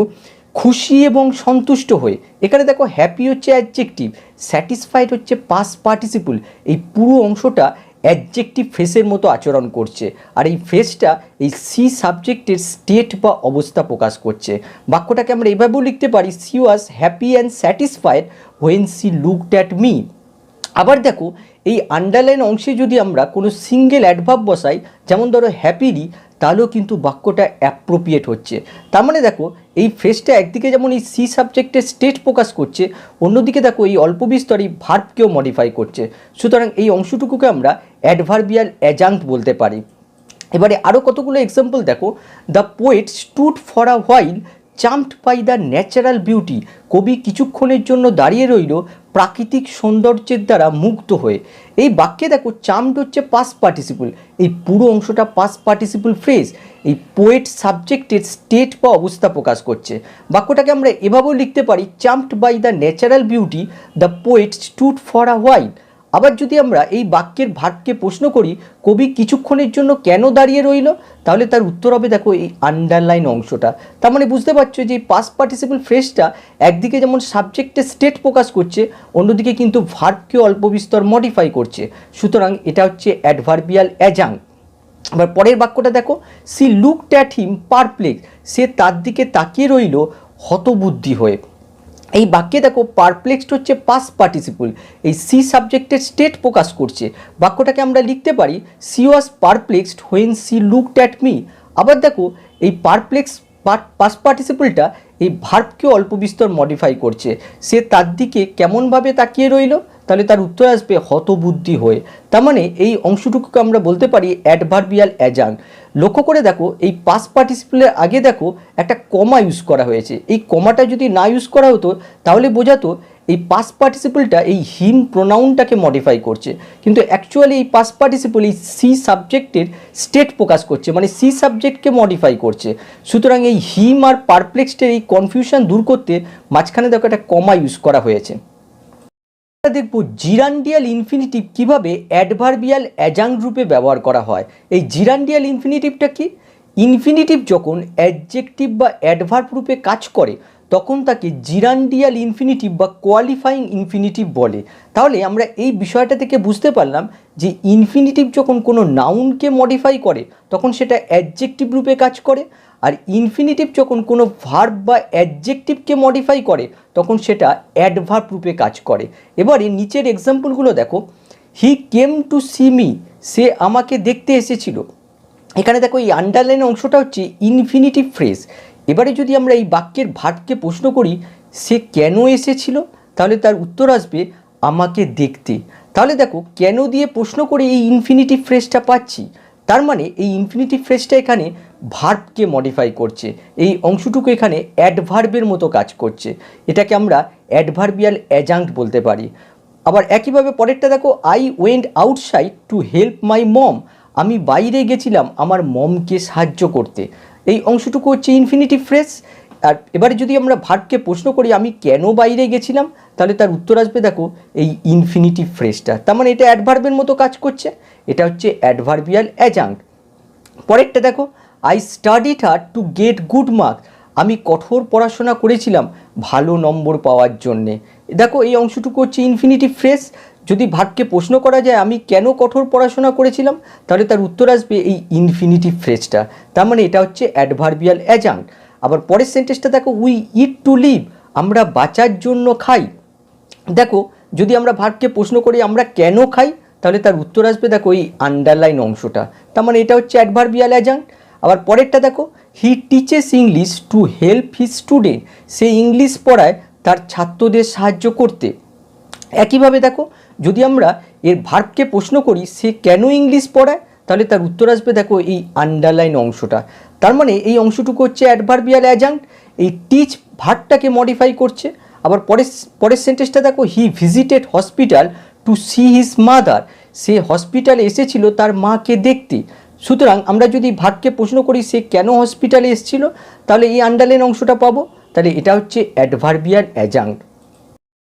খুশি এবং সন্তুষ্ট হয়ে। এখানে দেখো হ্যাপি হচ্ছে অ্যাডজেক্টিভ, স্যাটিসফাইড হচ্ছে পাস্ট পার্টিসিপল, এই পুরো অংশটা অ্যাডজেক্টিভ ফ্রেজের মতো আচরণ করছে, আর এই ফ্রেজটা এই সি সাবজেক্টের স্টেট বা অবস্থা প্রকাশ করছে। বাক্যটাকে আমরা এভাবেও লিখতে পারি, she was happy and satisfied when she looked at me. আবার দেখো এই আন্ডারলাইন অংশে যদি আমরা কোনো সিঙ্গেল অ্যাডভার্ব বসাই, যেমন ধরো হ্যাপিলি, তাহলেও কিন্তু বাক্যটা অ্যাপ্রোপ্রিয়েট হচ্ছে। তার মানে দেখো এই ফ্রেজটা একদিকে যেমন এই সি সাবজেক্টের স্টেট প্রকাশ করছে, অন্যদিকে দেখো এই অল্প বিস্তর এই ভার্বকেও মডিফাই করছে। সুতরাং এই অংশটুকুকে আমরা অ্যাডভার্বিয়াল অ্যাজাঙ্ক বলতে পারি। এবারে আরও কতগুলো এক্সাম্পল দেখো, the poet stood for a while charmed by the natural beauty, কবি কিছুক্ষণের জন্য দাঁড়িয়ে রইল প্রাকৃতিক সৌন্দর্যের দ্বারা মুগ্ধ হয়ে। এই বাক্যে দেখো চাম্পড হচ্ছে পাস্ট পার্টিসিপল, এই পুরো অংশটা পাস্ট পার্টিসিপল ফ্রেজ, এই পোয়েট সাবজেক্টের স্টেট বা অবস্থা প্রকাশ করছে। বাক্যটাকে আমরা এভাবেও লিখতে পারি, charmed by the natural beauty the poet stood for a while. আবার যদি আমরা এই বাক্যের ভার্বকে প্রশ্ন করি, কবি কিছুক্ষণের জন্য কেন দাঁড়িয়ে রইল, তাহলে তার উত্তর হবে দেখো এই আন্ডারলাইন অংশটা। তার মানে বুঝতে পারছো যে এই পাস্ট পার্টিসিপল ফ্রেজটা একদিকে যেমন সাবজেক্টের স্টেট প্রকাশ করছে, অন্যদিকে কিন্তু ভার্বকেও অল্প বিস্তর মডিফাই করছে। সুতরাং এটা হচ্ছে অ্যাডভার্বিয়াল অ্যাজাঙ্ক। আবার পরের বাক্যটা দেখো, সি লুকড অ্যাট হিম পারপ্লেক্স, সে তার দিকে তাকিয়ে রইল হতবুদ্ধি হয়ে। এই বাক্যে দেখো পারপ্লেক্সড হচ্ছে পাস্ট পার্টিসিপল, এই সি সাবজেক্টের স্টেট প্রকাশ করছে। বাক্যটাকে আমরা লিখতে পারি, she was perplexed when she looked at me. আবার দেখো এই পারপ্লেক্স পাস্ট পার্টিসিপলটা এই ভার্বকেও অল্প বিস্তর মডিফাই করছে, সে তার দিকে কেমনভাবে তাকিয়ে রইল, তাহলে তার উত্তর আসবে হতবুদ্ধি হয়ে। তার মানে এই অংশটুকুকে আমরা বলতে পারি অ্যাডভার্বিয়াল অ্যাজাঙ্ক। লক্ষ্য করে দেখো এই পাস্ট পার্টিসিপলের আগে দেখো একটা কমা ইউজ করা হয়েছে, এই কমাটা যদি না ইউজ করা হতো তাহলে বোঝাতো এই পাস্ট পার্টিসিপলটা এই হিম প্রোনাউনটাকে মডিফাই করছে, কিন্তু অ্যাকচুয়ালি এই পাস্ট পার্টিসিপল এই সি সাবজেক্টের স্টেট প্রকাশ করছে, মানে সি সাবজেক্টকে মডিফাই করছে। সুতরাং এই হিম আর পারপ্লেক্সডের এই কনফিউশন দূর করতে মাঝখানে দেখো একটা কমা ইউজ করা হয়েছে। দেখবো জিরান্ডিয়াল ইনফিনিটিভ কিভাবে অ্যাডভার্বিয়াল অ্যাজাঙ্ক রূপে ব্যবহার করা হয়। এই জিরান্ডিয়াল ইনফিনিটিভটা কি? ইনফিনিটিভ যখন অ্যাডজেক্টিভ বা অ্যাডভার্ব রূপে কাজ করে তখন তাকে জিরান্ডিয়াল ইনফিনিটিভ বা কোয়ালিফাইং ইনফিনিটিভ বলে। তাহলে আমরা এই বিষয়টা থেকে বুঝতে পারলাম যে ইনফিনিটিভ যখন কোনো নাউনকে মডিফাই করে তখন সেটা অ্যাডজেক্টিভ রূপে কাজ করে, আর ইনফিনিটিভ যখন কোনো ভার্ব বা অ্যাডজেক্টিভকে মডিফাই করে তখন সেটা অ্যাডভার্ব রূপে কাজ করে। এবারে নিচের এক্সাম্পলগুলো দেখো, হি কেম টু সি মি, সে আমাকে দেখতে এসেছিল। এখানে দেখো এই আন্ডারলাইন অংশটা হচ্ছে ইনফিনিটিভ ফ্রেজ। এবারে যদি আমরা এই বাক্যের ভার্বকে প্রশ্ন করি সে কেন এসেছিল, তাহলে তার উত্তর আসবে আমাকে দেখতে। তাহলে দেখো কেন দিয়ে প্রশ্ন করে এই ইনফিনিটিভ ফ্রেজটা পাচ্ছি, তার মানে এই ইনফিনিটিভ ফ্রেজটা এখানে ভার্বকে মডিফাই করছে, এই অংশটুকু এখানে অ্যাডভার্বের মতো কাজ করছে। এটাকে আমরা অ্যাডভার্বিয়াল অ্যাজাঙ্ক বলতে পারি। আবার একইভাবে পরেরটা দেখো, I went outside to help my mom, আমি বাইরে গেছিলাম আমার মমকে সাহায্য করতে। এই অংশটুকু হচ্ছে ইনফিনিটিভ ফ্রেজ। আর এবারে যদি আমরা ভার্বকে প্রশ্ন করি আমি কেন বাইরে গেছিলাম, তাহলে তার উত্তর আসবে দেখো এই ইনফিনিটিভ ফ্রেজটা। তার মানে এটা অ্যাডভার্বের মতো কাজ করছে, এটা হচ্ছে অ্যাডভার্বিয়াল অ্যাজাঙ্ক। পরেরটা দেখো, I studied hard to get good marks, আমি কঠোর পড়াশোনা করেছিলাম ভালো নম্বর পাওয়ার জন্যে। দেখো এই অংশটুকু হচ্ছে ইনফিনিটিভ ফ্রেজ। যদি ভার্বকে প্রশ্ন করা যায় আমি কেন কঠোর পড়াশোনা করেছিলাম, তাহলে তার উত্তর আসবে এই ইনফিনিটিভ ফ্রেজটা। তার মানে এটা হচ্ছে অ্যাডভার্বিয়াল অ্যাজাঙ্ক। আবার পরের সেন্টেন্সটা দেখো, উই ইট টু লিভ, আমরা বাঁচার জন্য খাই। দেখো যদি আমরা ভার্বকে প্রশ্ন করি আমরা কেন খাই, তাহলে তার উত্তর আসবে দেখো এই আন্ডারলাইন অংশটা। তার মানে এটা হচ্ছে অ্যাডভার্বিয়াল অ্যাজাঙ্ক। আবার পরেরটা দেখো, he teaches English to help his student, say English পড়ায় তার ছাত্রদের সাহায্য করতে। একইভাবে দেখো যদি আমরা এর ভার্বকে প্রশ্ন করি সে কেন ইংলিশ পড়ায়, তাহলে তার উত্তর আসবে দেখো এই আন্ডারলাইন অংশটা। তার মানে এই অংশটুকু হচ্ছে অ্যাডভার্বিয়াল অ্যাজাঙ্ক। এই টিচ ভার্বটাকে মডিফাই করছে। আবার পরের সেন্টেন্সটা দেখো, he visited hospital to see his mother, সে হসপিটালে এসেছিল তার মাকে দেখতে। সুতরাং আমরা যদি ভার্বকে প্রশ্ন করি সে কেন হসপিটালে এসেছিল, তাহলে এই আন্ডারলাইন অংশটা পাবো। তাহলে এটা হচ্ছে অ্যাডভার্বিয়াল অ্যাডজাংক্ট।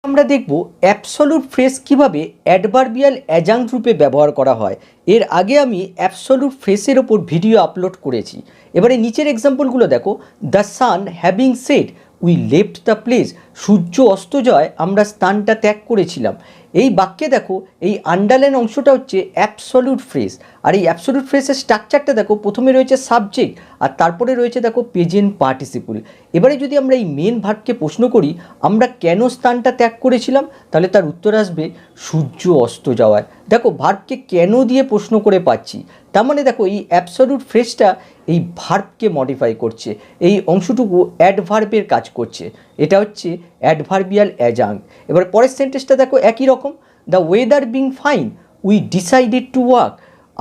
আমরা দেখব অ্যাবসলিউট ফ্রেজ কিভাবে অ্যাডভার্বিয়াল অ্যাডজাংক্ট রূপে ব্যবহার করা হয়। এর আগে আমি অ্যাবসলিউট ফ্রেজের ওপর ভিডিও আপলোড করেছি। এবারে নিচের এক্সাম্পলগুলো দেখো, the sun having set we left the place, সূর্য অস্ত যায় আমরা স্থানটা ত্যাগ করেছিলাম। এই বাক্যে দেখো এই আন্ডারলাইন অংশটা হচ্ছে অ্যাবসলিউট ফ্রেজ। আর এই অ্যাবসলিউট ফ্রেজের স্ট্রাকচারটা দেখো, প্রথমে রয়েছে সাবজেক্ট আর তারপরে রয়েছে দেখো প্রেজেন্ট পার্টিসিপল। এবারে যদি আমরা এই মেন ভার্বকে প্রশ্ন করি আমরা কেন স্থানটা ত্যাগ করেছিলাম, তাহলে তার উত্তর আসবে সূর্য অস্ত যাওয়ায়। দেখো ভার্বকে কেন দিয়ে প্রশ্ন করে পাচ্ছি, তার মানে দেখো এই অ্যাবসলিউট ফ্রেজটা এই ভার্বকে মডিফাই করছে, এই অংশটুকু অ্যাডভার্বের কাজ করছে। এটা হচ্ছে অ্যাডভার্বিয়াল অ্যাডজাংক্ট। এবার পরের সেন্টেন্সটা দেখো একই রকম, the weather being fine we decided to work,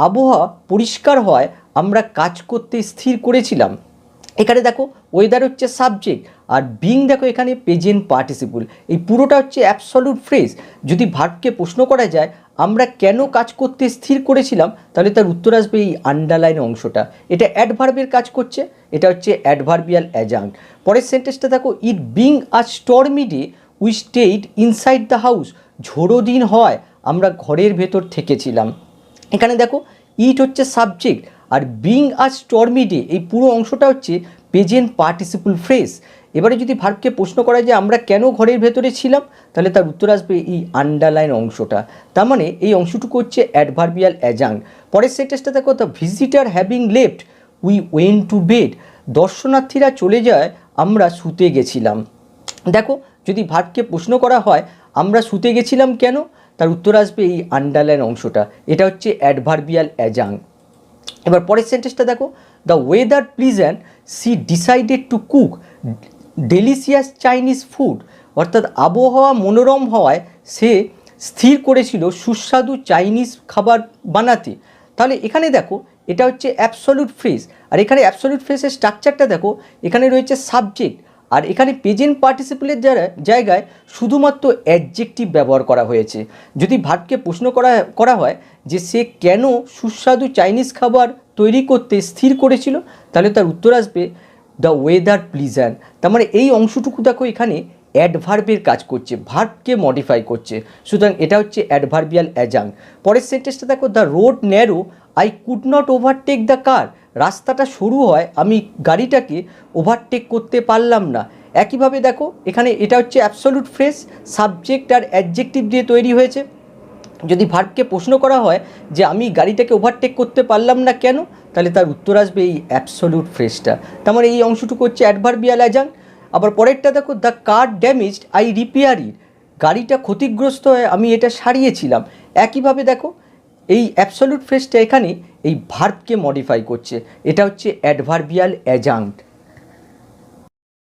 আবহাওয়া পরিষ্কার হয় আমরা কাজ করতে স্থির করেছিলাম। এখানে দেখো ওয়েদার হচ্ছে সাবজেক্ট আর বিং দেখো এখানে প্রেজেন্ট পার্টিসিপল। এই পুরোটা হচ্ছে অ্যাবসলিউট ফ্রেজ। যদি ভার্বকে প্রশ্ন করা যায় আমরা কেন কাজ করতে স্থির করেছিলাম, তাহলে তার উত্তর আসবে এই আন্ডারলাইন অংশটা। এটা অ্যাডভার্বের কাজ করছে, এটা হচ্ছে অ্যাডভার্বিয়াল অ্যাডজাংক্ট। পরের সেন্টেন্সটা দেখো, it being a stormy day we stayed inside the house, ঝোড়ো দিন হয় আমরা ঘরের ভেতর থেকেছিলাম। এখানে দেখো ইট হচ্ছে subject are being a stormy day এই পুরো অংশটা হচ্ছে প্রেজেন্ট পার্টিসিপল ফ্রেজ। এবারে যদি ভার্বকে প্রশ্ন করা যায় আমরা কেন ঘরের ভেতরে ছিলাম, তাহলে তার উত্তর আসবে এই আন্ডারলাইন অংশটা। তার মানে এই অংশটুকু হচ্ছে অ্যাডভার্বিয়াল অ্যাডজাংক্ট। পরের সেন্টেন্সটা দেখো, the visitor having left we went to bed, দর্শনার্থীরা চলে যায় আমরা শুতে গেছিলাম। দেখো যদি ভার্বকে প্রশ্ন করা হয় আমরা শুতে গেছিলাম কেন, তার উত্তর আসবে এই আন্ডারলাইন অংশটা। এটা হচ্ছে অ্যাডভার্বিয়াল অ্যাডজাংক্ট। এবার পরের সেন্টেন্সটা দেখো, the weather pleasant she decided to cook delicious Chinese food, অর্থাৎ আবহাওয়া মনোরম হওয়ায় সে স্থির করেছিল সুস্বাদু চাইনিজ খাবার বানাতে। তাহলে এখানে দেখো এটা হচ্ছে অ্যাবসলিউট ফ্রেজ আর এখানে অ্যাবসলিউট ফ্রেজের স্ট্রাকচারটা দেখো, এখানে রয়েছে সাবজেক্ট আর এখানে প্রেজেন্ট পার্টিসিপলের জায়গায় শুধুমাত্র অ্যাডজেক্টিভ ব্যবহার করা হয়েছে। যদি ভার্বকে প্রশ্ন করা হয় যে সে কেন সুস্বাদু চাইনিজ খাবার তৈরি করতে স্থির করেছিল, তাহলে তার উত্তর আসবে দ্য ওয়েদার প্লিজেন্ট। তার মানে এই অংশটুকু দেখো এখানে অ্যাডভার্বের কাজ করছে, ভার্বকে মডিফাই করছে। সুতরাং এটা হচ্ছে অ্যাডভার্বিয়াল অ্যাডজাংক্ট। পরের সেন্টেন্সটা দেখো, the road narrow I could not overtake the car, রাস্তাটা সরু হয় আমি গাড়িটাকে ওভারটেক করতে পারলাম না। একইভাবে দেখো এখানে এটা হচ্ছে অ্যাবসলিউট ফ্রেজ, সাবজেক্ট আর অ্যাডজেক্টিভ দিয়ে তৈরি হয়েছে। যদি ভার্বকে প্রশ্ন করা হয় যে আমি গাড়িটাকে ওভারটেক করতে পারলাম না কেন, তাহলে তার উত্তর আসবে এই অ্যাবসলিউট ফ্রেজটা। তার মানে এই অংশটুকু হচ্ছে অ্যাডভার্বিয়াল অ্যাডজাংক্ট। আবার পরেরটা দেখো, the car damaged I repair it, গাড়িটা ক্ষতিগ্রস্ত হয়ে আমি এটা সারিয়েছিলাম। একইভাবে দেখো এই অ্যাবসলিউট ফ্রেজটা এখানে এই ভার্বকে মডিফাই করছে, এটা হচ্ছে অ্যাডভার্বিয়াল অ্যাডজাংক্ট।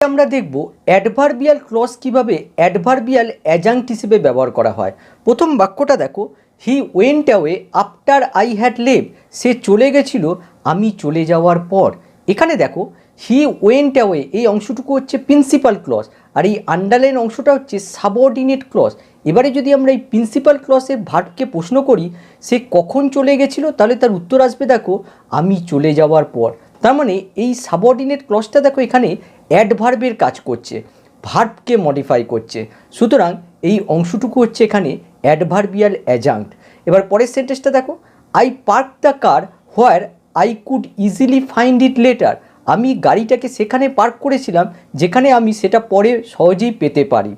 আমরা দেখব অ্যাডভার্বিয়াল ক্লজ কিভাবে অ্যাডভার্বিয়াল অ্যাডজাংক্ট হিসেবে ব্যবহার করা হয়। প্রথম বাক্যটা দেখো, he went away after I had left, সে চলে গেছিল আমি চলে যাওয়ার পর। এখানে দেখো হি ওয়েন্ট অ্যাওয়ে এই অংশটুকু হচ্ছে প্রিন্সিপাল ক্লজ আর এই আন্ডারলাইন অংশটা হচ্ছে সাবঅর্ডিনেট ক্লজ। এবারে যদি আমরা এই প্রিন্সিপাল ক্লজের ভার্বকে প্রশ্ন করি সে কখন চলে গেছিল, তাহলে তার উত্তর আসবে দেখো আমি চলে যাওয়ার পর। তার মানে এই সাবঅর্ডিনেট ক্লজটা দেখো এখানে অ্যাডভার্বের কাজ করছে, ভার্বকে মডিফাই করছে। সুতরাং এই অংশটুকু হচ্ছে এখানে অ্যাডভার্বিয়াল অ্যাডজাংক্ট। এবার পরের সেন্টেন্সটা দেখো, I park the car where I could easily find it later, আমি গাড়িটাকে সেখানে পার্ক করেছিলাম যেখানে আমি সেটা পরে সহজেই পেতে পারি।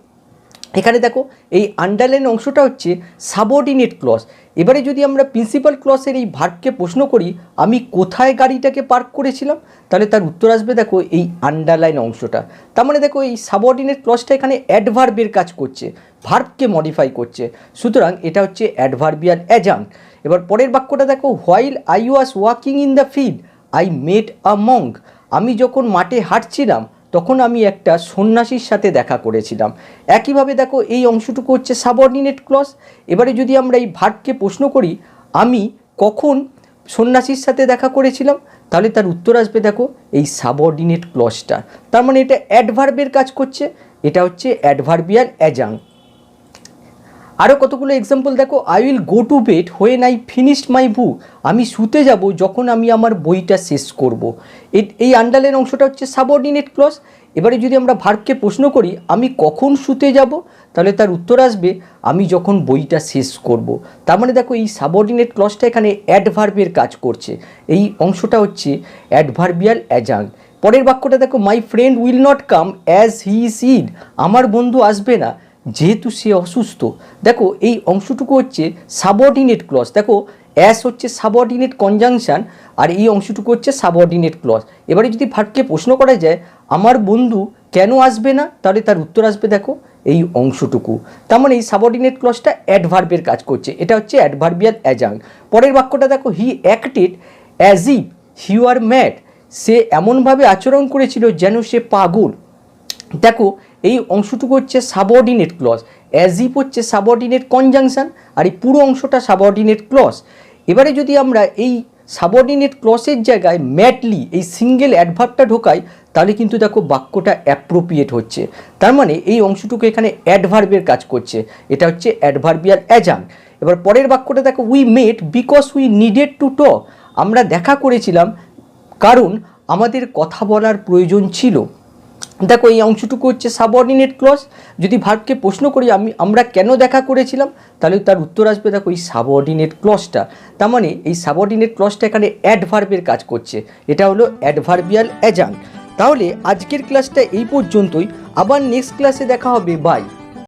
এখানে দেখো এই আন্ডারলাইন অংশটা হচ্ছে সাবঅর্ডিনেট ক্লজ। এবারে যদি আমরা প্রিন্সিপাল ক্লজের এই ভার্বকে প্রশ্ন করি আমি কোথায় গাড়িটাকে পার্ক করেছিলাম, তাহলে তার উত্তর আসবে দেখো এই আন্ডারলাইন অংশটা। তার মানে দেখো এই সাবঅর্ডিনেট ক্লজটা এখানে অ্যাডভার্বের কাজ করছে, ভার্বকে মডিফাই করছে। সুতরাং এটা হচ্ছে অ্যাডভার্বিয়াল অ্যাডজাংক্ট। এবার পরের বাক্যটা দেখো, while I was walking in the field I met a Monk, আমি যখন মাঠে হাঁটছিলাম তখন আমি একটা সন্ন্যাসীর সাথে দেখা করেছিলাম। একইভাবে দেখো এই অংশটুকু হচ্ছে সাবঅর্ডিনেট ক্লজ। এবারে যদি আমরা এই ভার্বকে প্রশ্ন করি আমি কখন সন্ন্যাসীর সাথে দেখা করেছিলাম, তাহলে তার উত্তর আসবে দেখো এই সাবঅর্ডিনেট ক্লজটা। তার মানে এটা অ্যাডভার্বের কাজ করছে, এটা হচ্ছে অ্যাডভার্বিয়াল অ্যাজাং। আরও কতগুলো এক্সাম্পল দেখো, I will go to bed when I finished my book, আমি শুতে যাব যখন আমি আমার বইটা শেষ করব। এই আন্ডারলাইন অংশটা হচ্ছে সাবঅর্ডিনেট ক্লজ। এবারে যদি আমরা ভার্বকে প্রশ্ন করি আমি কখন শুতে যাব, তাহলে তার উত্তর আসবে আমি যখন বইটা শেষ করব। তার মানে দেখো এই সাবঅর্ডিনেট ক্লজটা এখানে অ্যাডভার্বের কাজ করছে, এই অংশটা হচ্ছে অ্যাডভার্বিয়াল অ্যাজাং। পরের বাক্যটা দেখো, my friend will not come as he is ill, আমার বন্ধু আসবে না যেহেতু সে অসুস্থ। দেখো এই অংশটুকু হচ্ছে সাবঅর্ডিনেট ক্লজ। দেখো অ্যাস হচ্ছে সাবঅর্ডিনেট কনজাংশন আর এই অংশটুকু হচ্ছে সাবঅর্ডিনেট ক্লজ। এবারে যদি ভার্বকে প্রশ্ন করা যায় আমার বন্ধু কেন আসবে না, তাহলে তার উত্তর আসবে দেখো এই অংশটুকু। তার মানে এই সাবঅর্ডিনেট ক্লজটা অ্যাডভার্বের কাজ করছে, এটা হচ্ছে অ্যাডভার্বিয়াল অ্যাজাং। পরের বাক্যটা দেখো, he acted as if he were mad, সে এমনভাবে আচরণ করেছিল যেন সে পাগল। দেখো এই অংশটুকু হচ্ছে সাবঅর্ডিনেট ক্লজ, অ্যাজ ইফ হচ্ছে সাবঅর্ডিনেট কনজাংশন আর এই পুরো অংশটা সাবঅর্ডিনেট ক্লজ। এবারে যদি আমরা এই সাবঅর্ডিনেট ক্লজের জায়গায় ম্যাডলি এই সিঙ্গেল অ্যাডভার্বটা ঢোকাই তাহলে কিন্তু দেখো বাক্যটা অ্যাপ্রোপ্রিয়েট হচ্ছে। তার মানে এই অংশটুকু এখানে অ্যাডভার্বের কাজ করছে, এটা হচ্ছে অ্যাডভার্বিয়াল অ্যাজাং। এবার পরের বাক্যটা দেখো, we met because we needed to talk, আমরা দেখা করেছিলাম কারণ আমাদের কথা বলার প্রয়োজন ছিল। দেখো এই অংশটুকু হচ্ছে সাবঅর্ডিনেট ক্লজ। যদি ভার্বকে প্রশ্ন করি আমরা কেন দেখা করেছিলাম, তাহলে তার উত্তর আসবে দেখো এই সাবঅর্ডিনেট ক্লজটা। তার মানে এই সাবঅর্ডিনেট ক্লজটা এখানে অ্যাডভার্বের কাজ করছে, এটা হলো অ্যাডভার্বিয়াল অ্যাজাং। তাহলে আজকের ক্লাসটা এই পর্যন্তই, আবার নেক্সট ক্লাসে দেখা হবে, বাই।